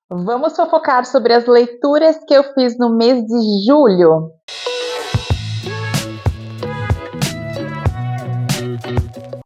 Vamos fofocar sobre as leituras que eu fiz no mês de julho.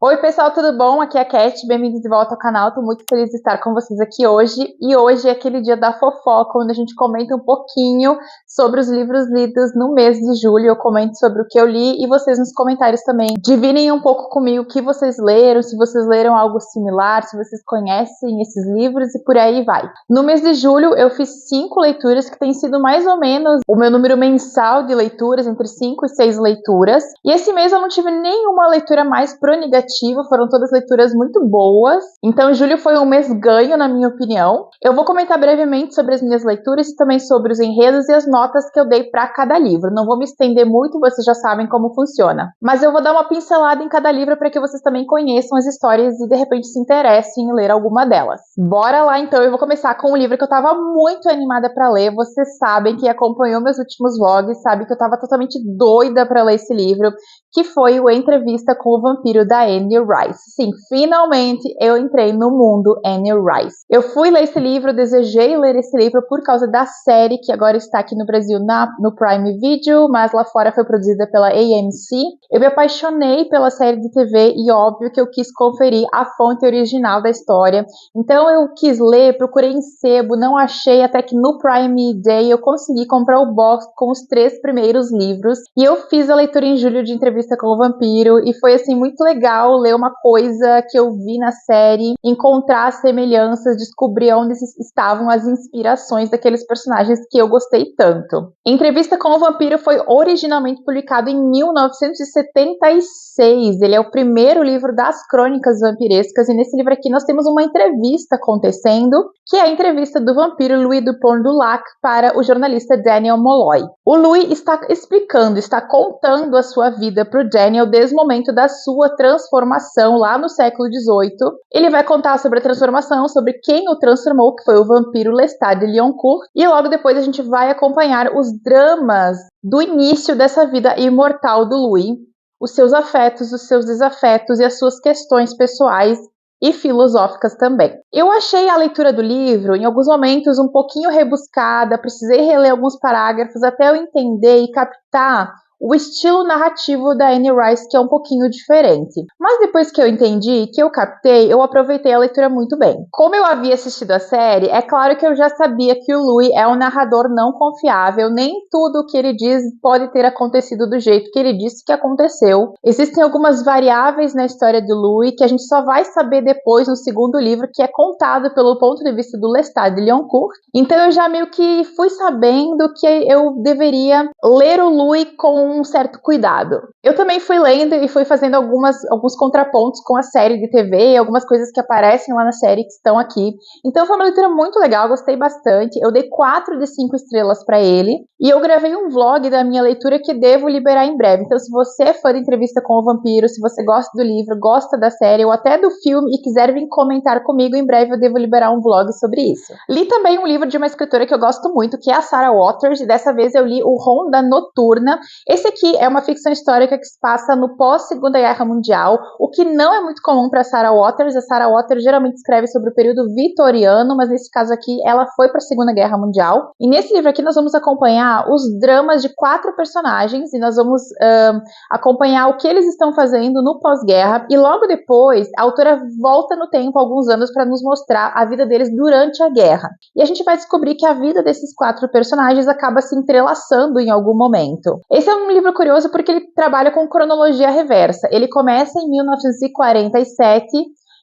Oi pessoal, tudo bom? Aqui é a Cat, bem-vindos de volta ao canal, tô muito feliz de estar com vocês aqui hoje. E hoje é aquele dia da fofoca, onde a gente comenta um pouquinho sobre os livros lidos no mês de julho. Eu comento sobre o que eu li e vocês nos comentários também dividem um pouco comigo o que vocês leram, se vocês leram algo similar, se vocês conhecem esses livros e por aí vai. No mês de julho eu fiz 5 leituras, que tem sido mais ou menos o meu número mensal de leituras, entre 5 e 6 leituras. E esse mês eu não tive nenhuma leitura mais pro negativo, foram todas leituras muito boas. Então julho foi um mês ganho, na minha opinião. Eu vou comentar brevemente sobre as minhas leituras e também sobre os enredos e as notas que eu dei para cada livro. Não vou me estender muito, vocês já sabem como funciona. Mas eu vou dar uma pincelada em cada livro para que vocês também conheçam as histórias e de repente se interessem em ler alguma delas. Bora lá então, eu vou começar com um livro que eu tava muito animada para ler. Vocês sabem que acompanhou meus últimos vlogs, sabe que eu tava totalmente doida para ler esse livro, que foi o Entrevista com o Vampiro, da Anne Rice. Sim, finalmente eu entrei no mundo Anne Rice. Eu fui ler esse livro, desejei ler esse livro por causa da série que agora está aqui no Brasil no Prime Video, mas lá fora foi produzida pela AMC. Eu me apaixonei pela série de TV e óbvio que eu quis conferir a fonte original da história. Então eu quis ler, procurei em sebo, não achei, até que no Prime Day eu consegui comprar o box com os 3 primeiros livros. E eu fiz a leitura em julho de Entrevista com o Vampiro e foi assim muito legal ler uma coisa que eu vi na série, encontrar as semelhanças, descobrir onde estavam as inspirações daqueles personagens que eu gostei tanto. Entrevista com o Vampiro foi originalmente publicado em 1976. Ele é o primeiro livro das crônicas vampirescas e nesse livro aqui nós temos uma entrevista acontecendo, que é a entrevista do vampiro Louis Dupont du Lac para o jornalista Daniel Molloy. O Louis está explicando, está contando a sua vida para o Daniel desde o momento da sua transformação lá no século XVIII. Ele vai contar sobre a transformação, sobre quem o transformou, que foi o vampiro Lestat de Lioncourt, e logo depois a gente vai acompanhar os dramas do início dessa vida imortal do Louis, os seus afetos, os seus desafetos e as suas questões pessoais e filosóficas também. Eu achei a leitura do livro, em alguns momentos, um pouquinho rebuscada, precisei reler alguns parágrafos até eu entender e captar o estilo narrativo da Anne Rice, que é um pouquinho diferente. Mas depois que eu entendi, que eu captei, eu aproveitei a leitura muito bem. Como eu havia assistido a série, é claro que eu já sabia que o Louis é um narrador não confiável, nem tudo o que ele diz pode ter acontecido do jeito que ele disse que aconteceu. Existem algumas variáveis na história do Louis que a gente só vai saber depois no segundo livro, que é contado pelo ponto de vista do Lestat de Lioncourt. Então eu já meio que fui sabendo que eu deveria ler o Louis com um certo cuidado. Eu também fui lendo e fui fazendo alguns contrapontos com a série de TV, algumas coisas que aparecem lá na série que estão aqui. Então foi uma leitura muito legal, gostei bastante. Eu dei 4 de 5 estrelas para ele e eu gravei um vlog da minha leitura que devo liberar em breve. Então se você é fã de Entrevista com o Vampiro, se você gosta do livro, gosta da série ou até do filme e quiser vir comentar comigo, em breve eu devo liberar um vlog sobre isso. Li também um livro de uma escritora que eu gosto muito, que é a Sarah Waters, e dessa vez eu li o Ronda Noturna. Esse aqui é uma ficção histórica que se passa no pós-Segunda Guerra Mundial, o que não é muito comum para Sarah Waters. A Sarah Waters geralmente escreve sobre o período vitoriano, mas nesse caso aqui ela foi para a Segunda Guerra Mundial. E nesse livro aqui nós vamos acompanhar os dramas de 4 personagens e nós vamos acompanhar o que eles estão fazendo no pós-guerra. E logo depois a autora volta no tempo, alguns anos, para nos mostrar a vida deles durante a guerra. E a gente vai descobrir que a vida desses 4 personagens acaba se entrelaçando em algum momento. Esse é um livro curioso porque ele trabalha com cronologia reversa. Ele começa em 1947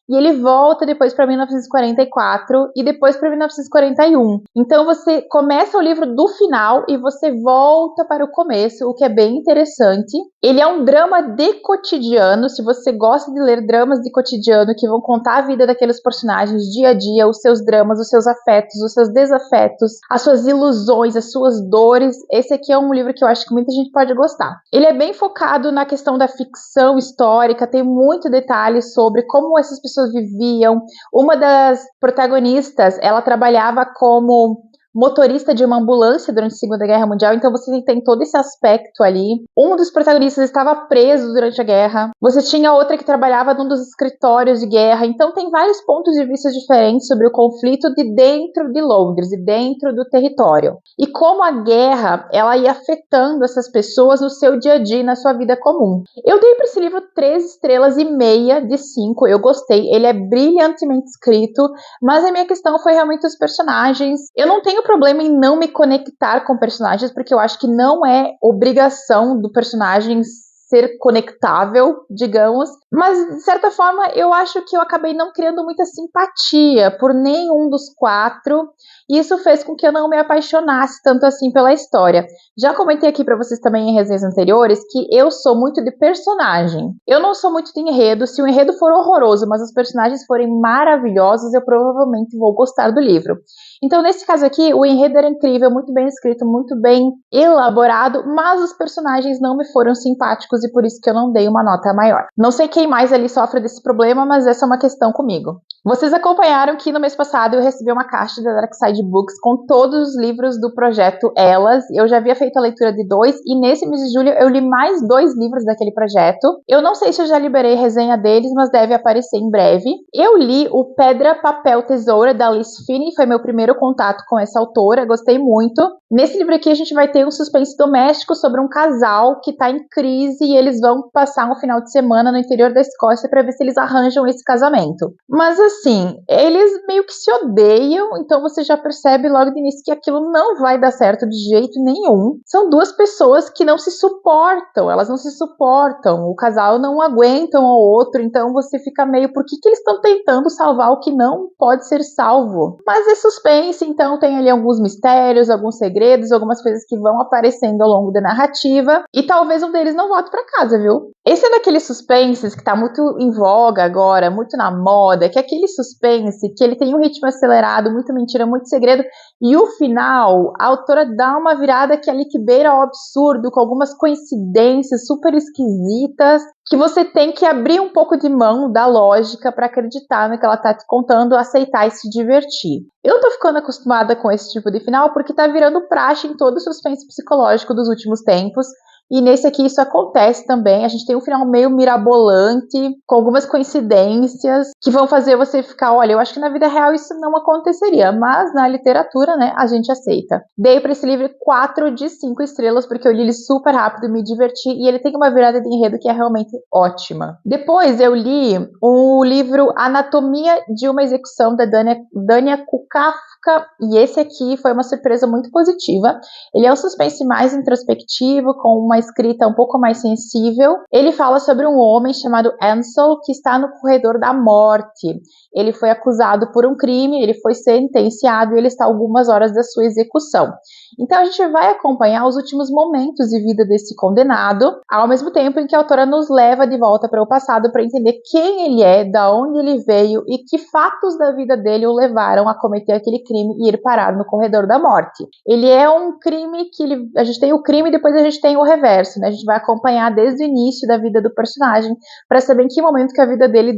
e ele volta depois para 1944 e depois para 1941. Então você começa o livro do final e você volta para o começo, o que é bem interessante. Ele é um drama de cotidiano. Se você gosta de ler dramas de cotidiano que vão contar a vida daqueles personagens dia a dia, os seus dramas, os seus afetos, os seus desafetos, as suas ilusões, as suas dores, esse aqui é um livro que eu acho que muita gente pode gostar. Ele é bem focado na questão da ficção histórica, tem muito detalhe sobre como essas pessoas viviam. Uma das protagonistas, ela trabalhava como motorista de uma ambulância durante a Segunda Guerra Mundial, então você tem todo esse aspecto ali. Um dos protagonistas estava preso durante a guerra. Você tinha outra que trabalhava num dos escritórios de guerra. Então tem vários pontos de vista diferentes sobre o conflito de dentro de Londres e dentro do território. E como a guerra, ela ia afetando essas pessoas no seu dia a dia, na sua vida comum. Eu dei para esse livro 3,5 estrelas de 5. Eu gostei. Ele é brilhantemente escrito, mas a minha questão foi realmente os personagens. Eu não tenho problema em não me conectar com personagens, porque eu acho que não é obrigação do personagem ser conectável, digamos, mas de certa forma eu acho que eu acabei não criando muita simpatia por nenhum dos quatro, e isso fez com que eu não me apaixonasse tanto assim pela história. Já comentei aqui pra vocês também em resenhas anteriores que eu sou muito de personagem. Eu não sou muito de enredo. Se o enredo for horroroso, mas os personagens forem maravilhosos, eu provavelmente vou gostar do livro. Então, nesse caso aqui, o enredo era incrível, muito bem escrito, muito bem elaborado, mas os personagens não me foram simpáticos e por isso que eu não dei uma nota maior. Não sei quem mais ali sofre desse problema, mas essa é uma questão comigo. Vocês acompanharam que no mês passado eu recebi uma caixa da Dark Side Books com todos os livros do projeto Elas. Eu já havia feito a leitura de 2 e nesse mês de julho eu li mais 2 livros daquele projeto. Eu não sei se eu já liberei resenha deles, mas deve aparecer em breve. Eu li o Pedra, Papel, Tesoura da Liz Finney, foi meu primeiro contato com essa autora, gostei muito. Nesse livro aqui a gente vai ter um suspense doméstico sobre um casal que tá em crise e eles vão passar um final de semana no interior da Escócia para ver se eles arranjam esse casamento. Mas assim, eles meio que se odeiam, então você já percebe logo de início que aquilo não vai dar certo de jeito nenhum. São duas pessoas que não se suportam, elas não se suportam, o casal não aguenta um ao outro, então você fica meio, por que eles estão tentando salvar o que não pode ser salvo? Mas é suspense, então tem ali alguns mistérios, alguns segredos, algumas coisas que vão aparecendo ao longo da narrativa, e talvez um deles não volte pra casa, viu? Esse é daqueles suspenses que tá muito em voga agora, muito na moda, que é aquele suspense que ele tem um ritmo acelerado, muita mentira, muito segredo, e o final, a autora dá uma virada que ali que beira ao absurdo, com algumas coincidências super esquisitas, que você tem que abrir um pouco de mão da lógica para acreditar no que ela tá te contando, aceitar e se divertir. Eu tô ficando acostumada com esse tipo de final porque tá virando praxe em todo o suspense psicológico dos últimos tempos. E nesse aqui isso acontece também. A gente tem um final meio mirabolante, com algumas coincidências que vão fazer você ficar, olha, eu acho que na vida real isso não aconteceria, mas na literatura, né, a gente aceita. Dei para esse livro 4 de 5 estrelas, porque eu li ele super rápido, me diverti, e ele tem uma virada de enredo que é realmente ótima. Depois eu li o livro Anatomia de uma Execução, da Dania Kukafka, e esse aqui foi uma surpresa muito positiva. Ele é um suspense mais introspectivo, com uma escrita um pouco mais sensível. Ele fala sobre um homem chamado Ansel que está no corredor da morte. Ele foi acusado por um crime, ele foi sentenciado e ele está a algumas horas da sua execução. Então a gente vai acompanhar os últimos momentos de vida desse condenado, ao mesmo tempo em que a autora nos leva de volta para o passado para entender quem ele é, da onde ele veio e que fatos da vida dele o levaram a cometer aquele crime e ir parar no corredor da morte. Ele é um crime que a gente tem o crime e depois a gente tem o reverso, né? A gente vai acompanhar desde o início da vida do personagem para saber em que momento que a vida dele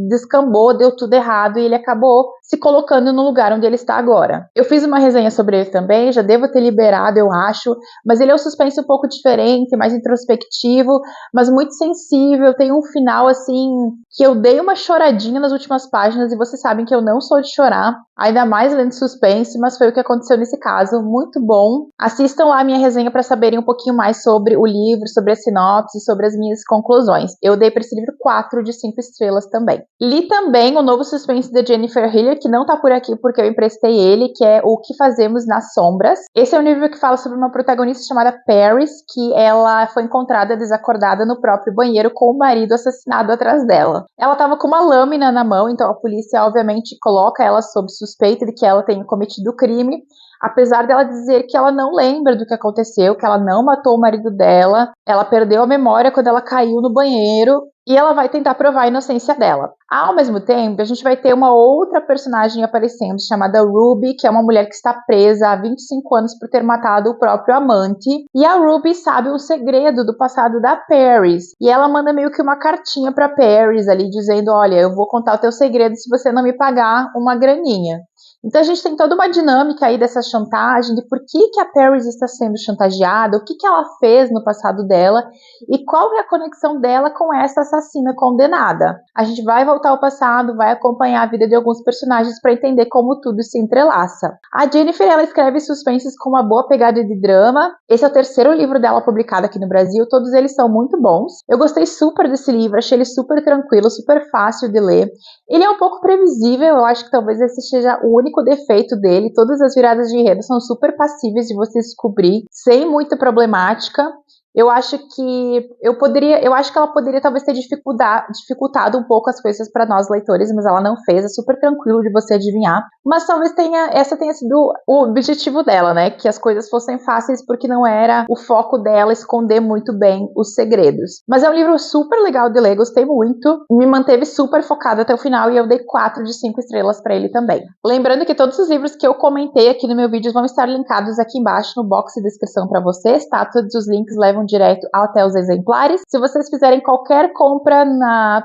descambou, deu tudo errado e ele acabou se colocando no lugar onde ele está agora. Eu fiz uma resenha sobre ele também, já devo ter liberado, eu acho, mas ele é um suspense um pouco diferente, mais introspectivo, mas muito sensível, tem um final assim, que eu dei uma choradinha nas últimas páginas e vocês sabem que eu não sou de chorar, ainda mais lendo suspense, mas foi o que aconteceu nesse caso, muito bom. Assistam lá a minha resenha para saberem um pouquinho mais sobre o livro, sobre a sinopse, sobre as minhas conclusões. Eu dei para esse livro 4 de 5 estrelas também. Li também o novo suspense da Jennifer Hillier, que não tá por aqui porque eu emprestei ele, que é O Que Fazemos nas Sombras. Esse é um livro que fala sobre uma protagonista chamada Paris, que ela foi encontrada desacordada no próprio banheiro com o marido assassinado atrás dela. Ela tava com uma lâmina na mão, então a polícia obviamente coloca ela sob suspeita de que ela tenha cometido o crime, apesar dela dizer que ela não lembra do que aconteceu, que ela não matou o marido dela, ela perdeu a memória quando ela caiu no banheiro e ela vai tentar provar a inocência dela. Ao mesmo tempo, a gente vai ter uma outra personagem aparecendo chamada Ruby, que é uma mulher que está presa há 25 anos por ter matado o próprio amante. E a Ruby sabe um segredo do passado da Paris. E ela manda meio que uma cartinha para Paris ali dizendo, olha, eu vou contar o teu segredo se você não me pagar uma graninha. Então a gente tem toda uma dinâmica aí dessa chantagem, de por que a Paris está sendo chantageada, o que ela fez no passado dela e qual é a conexão dela com essa assassina condenada. A gente vai voltar ao passado, vai acompanhar a vida de alguns personagens para entender como tudo se entrelaça. A Jennifer, ela escreve suspenses com uma boa pegada de drama. Esse é o terceiro livro dela publicado aqui no Brasil, todos eles são muito bons. Eu gostei super desse livro, achei ele super tranquilo, super fácil de ler. Ele é um pouco previsível, eu acho que talvez esse seja o único defeito dele. Todas as viradas de enredo são super passíveis de você descobrir, sem muita problemática. Eu acho que ela poderia talvez ter dificultado um pouco as coisas para nós leitores, mas ela não fez, é super tranquilo de você adivinhar. Mas talvez essa tenha sido o objetivo dela, né? Que as coisas fossem fáceis, porque não era o foco dela esconder muito bem os segredos. Mas é um livro super legal de ler, gostei muito, me manteve super focada até o final e eu dei 4 de 5 estrelas para ele também. Lembrando que todos os livros que eu comentei aqui no meu vídeo vão estar linkados aqui embaixo no box de descrição para vocês, tá? Todos os links levam direto até os exemplares. Se vocês fizerem qualquer compra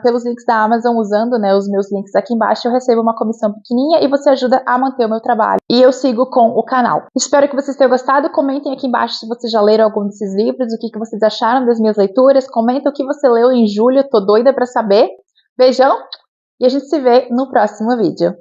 pelos links da Amazon usando, né, os meus links aqui embaixo, eu recebo uma comissão pequenininha e você ajuda a manter o meu trabalho. E eu sigo com o canal. Espero que vocês tenham gostado. Comentem aqui embaixo se vocês já leram algum desses livros, o que vocês acharam das minhas leituras. Comenta o que você leu em julho, tô doida pra saber. Beijão e a gente se vê no próximo vídeo.